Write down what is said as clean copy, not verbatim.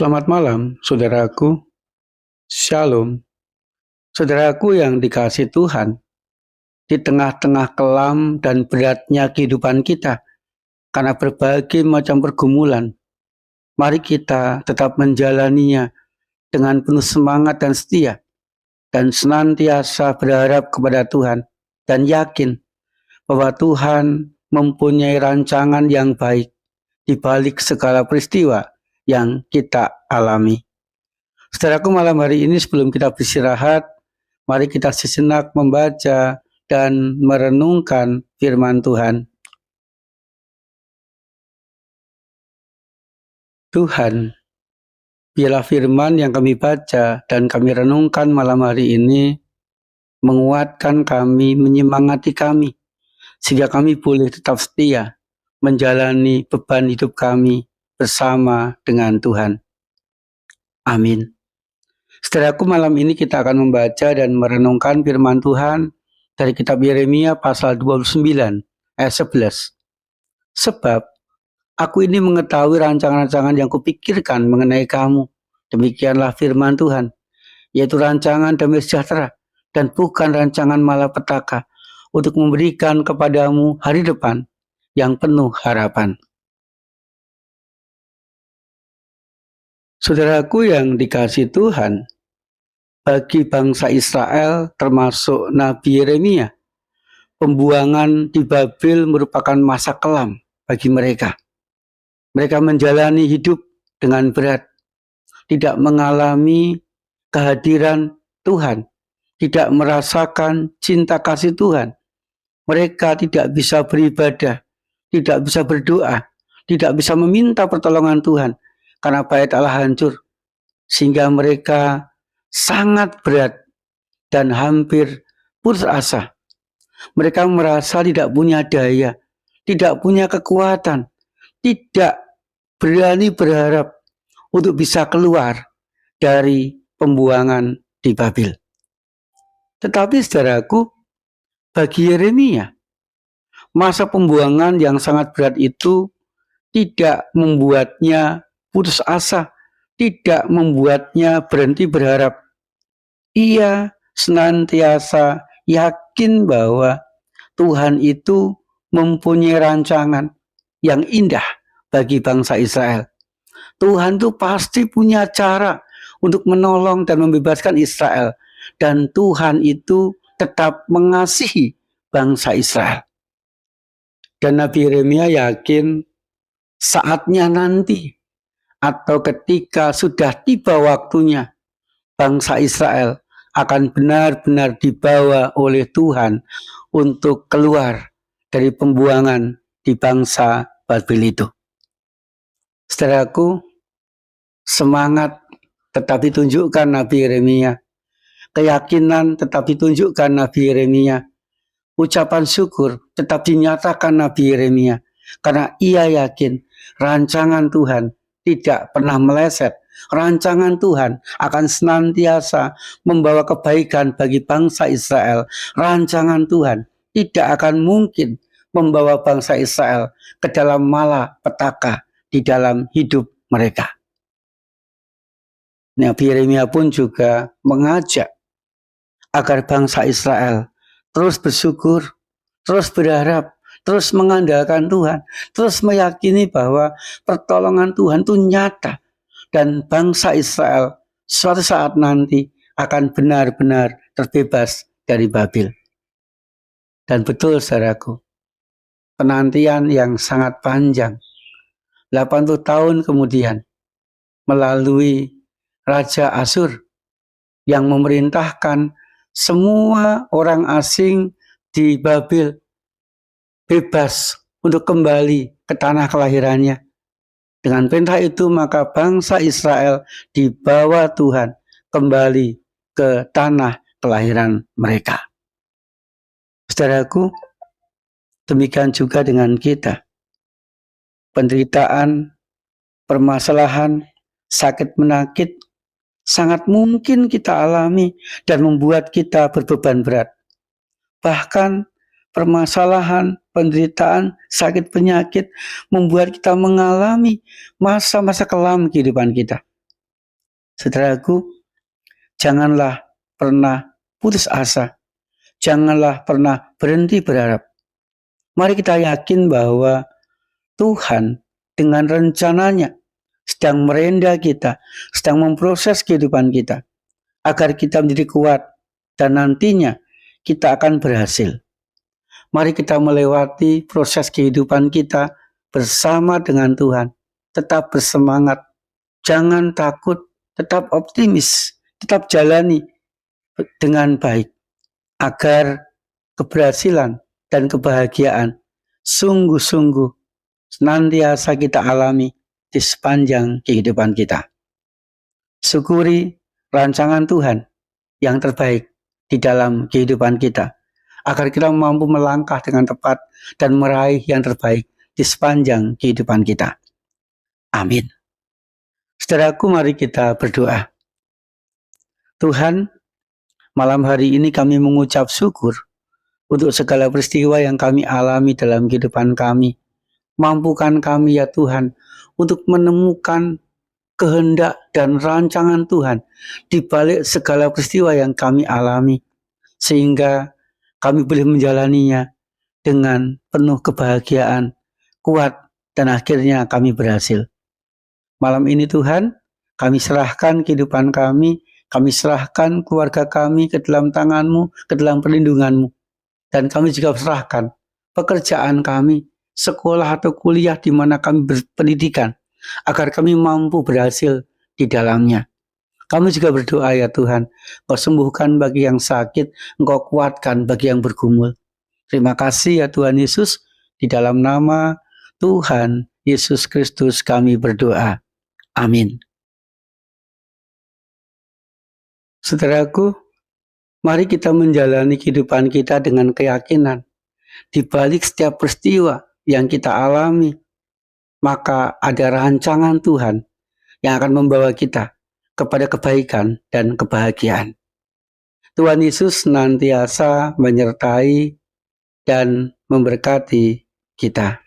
Selamat malam, saudaraku. Shalom. Saudaraku yang dikasihi Tuhan, di tengah-tengah kelam dan beratnya kehidupan kita, karena berbagai macam pergumulan, mari kita tetap menjalaninya dengan penuh semangat dan setia, dan senantiasa berharap kepada Tuhan, dan yakin bahwa Tuhan mempunyai rancangan yang baik di balik segala peristiwa yang kita alami. Saudaraku, malam hari ini sebelum kita beristirahat, mari kita sejenak membaca dan merenungkan firman Tuhan. Tuhan, biarlah firman yang kami baca dan kami renungkan malam hari ini menguatkan kami, menyemangati kami, sehingga kami boleh tetap setia menjalani beban hidup kami bersama dengan Tuhan. Amin. Saudaraku, malam ini kita akan membaca dan merenungkan firman Tuhan dari kitab Yeremia pasal 29 ayat 11. Sebab aku ini mengetahui rancangan-rancangan yang kupikirkan mengenai kamu. Demikianlah firman Tuhan, yaitu rancangan damai sejahtera dan bukan rancangan malapetaka, untuk memberikan kepadamu hari depan yang penuh harapan. Saudaraku yang dikasihi Tuhan, bagi bangsa Israel termasuk Nabi Yeremia, pembuangan di Babel merupakan masa kelam bagi mereka. Mereka menjalani hidup dengan berat, tidak mengalami kehadiran Tuhan, tidak merasakan cinta kasih Tuhan. Mereka tidak bisa beribadah, tidak bisa berdoa, tidak bisa meminta pertolongan Tuhan, karena bait Allah hancur, sehingga mereka sangat berat dan hampir putus asa. Mereka merasa tidak punya daya, tidak punya kekuatan, tidak berani berharap untuk bisa keluar dari pembuangan di Babel. Tetapi saudaraku, bagi Yeremia, masa pembuangan yang sangat berat itu tidak membuatnya putus asa, tidak membuatnya berhenti berharap. Ia senantiasa yakin bahwa Tuhan itu mempunyai rancangan yang indah bagi bangsa Israel. Tuhan itu pasti punya cara untuk menolong dan membebaskan Israel. Dan Tuhan itu tetap mengasihi bangsa Israel. Dan Nabi Yeremia yakin saatnya nanti atau ketika sudah tiba waktunya, bangsa Israel akan benar-benar dibawa oleh Tuhan untuk keluar dari pembuangan di bangsa Babel itu. Saudaraku, semangat tetap ditunjukkan Nabi Yeremia, keyakinan tetap ditunjukkan Nabi Yeremia, ucapan syukur tetap dinyatakan Nabi Yeremia, karena ia yakin rancangan Tuhan tidak pernah meleset. Rancangan Tuhan akan senantiasa membawa kebaikan bagi bangsa Israel. Rancangan Tuhan tidak akan mungkin membawa bangsa Israel ke dalam malapetaka di dalam hidup mereka. Nabi Yeremia pun juga mengajak agar bangsa Israel terus bersyukur, terus berharap, terus mengandalkan Tuhan, terus meyakini bahwa pertolongan Tuhan itu nyata. Dan bangsa Israel suatu saat nanti akan benar-benar terbebas dari Babel. Dan betul saudaraku, penantian yang sangat panjang, 80 tahun kemudian, melalui Raja Asyur yang memerintahkan semua orang asing di Babel bebas untuk kembali ke tanah kelahirannya. Dengan perintah itu maka bangsa Israel dibawa Tuhan kembali ke tanah kelahiran mereka. Saudaraku, demikian juga dengan kita. Penderitaan, permasalahan, sakit menakit sangat mungkin kita alami dan membuat kita berbeban berat. Bahkan permasalahan, penderitaan, sakit penyakit membuat kita mengalami masa-masa kelam kehidupan kita. Saudaraku, janganlah pernah putus asa. Janganlah pernah berhenti berharap. Mari kita yakin bahwa Tuhan dengan rencananya sedang merenda kita, sedang memproses kehidupan kita, agar kita menjadi kuat dan nantinya kita akan berhasil. Mari kita melewati proses kehidupan kita bersama dengan Tuhan. Tetap bersemangat, jangan takut, tetap optimis, tetap jalani dengan baik, agar keberhasilan dan kebahagiaan sungguh-sungguh senantiasa kita alami di sepanjang kehidupan kita. Syukuri rancangan Tuhan yang terbaik di dalam kehidupan kita, agar kita mampu melangkah dengan tepat dan meraih yang terbaik di sepanjang kehidupan kita. Amin. Saudaraku, mari kita berdoa. Tuhan, malam hari ini kami mengucap syukur untuk segala peristiwa yang kami alami dalam kehidupan kami. Mampukan kami ya Tuhan untuk menemukan kehendak dan rancangan Tuhan di balik segala peristiwa yang kami alami, sehingga kami boleh menjalaninya dengan penuh kebahagiaan, kuat, dan akhirnya kami berhasil. Malam ini Tuhan, kami serahkan kehidupan kami serahkan keluarga kami ke dalam tangan-Mu, ke dalam perlindungan-Mu. Dan kami juga serahkan pekerjaan kami, sekolah atau kuliah di mana kami berpendidikan, agar kami mampu berhasil di dalamnya. Kami juga berdoa ya Tuhan, Engkau sembuhkan bagi yang sakit, Engkau kuatkan bagi yang bergumul. Terima kasih ya Tuhan Yesus, di dalam nama Tuhan Yesus Kristus kami berdoa. Amin. Saudaraku, mari kita menjalani kehidupan kita dengan keyakinan. Di balik setiap peristiwa yang kita alami, maka ada rancangan Tuhan yang akan membawa kita kepada kebaikan dan kebahagiaan. Tuhan Yesus senantiasa menyertai dan memberkati kita.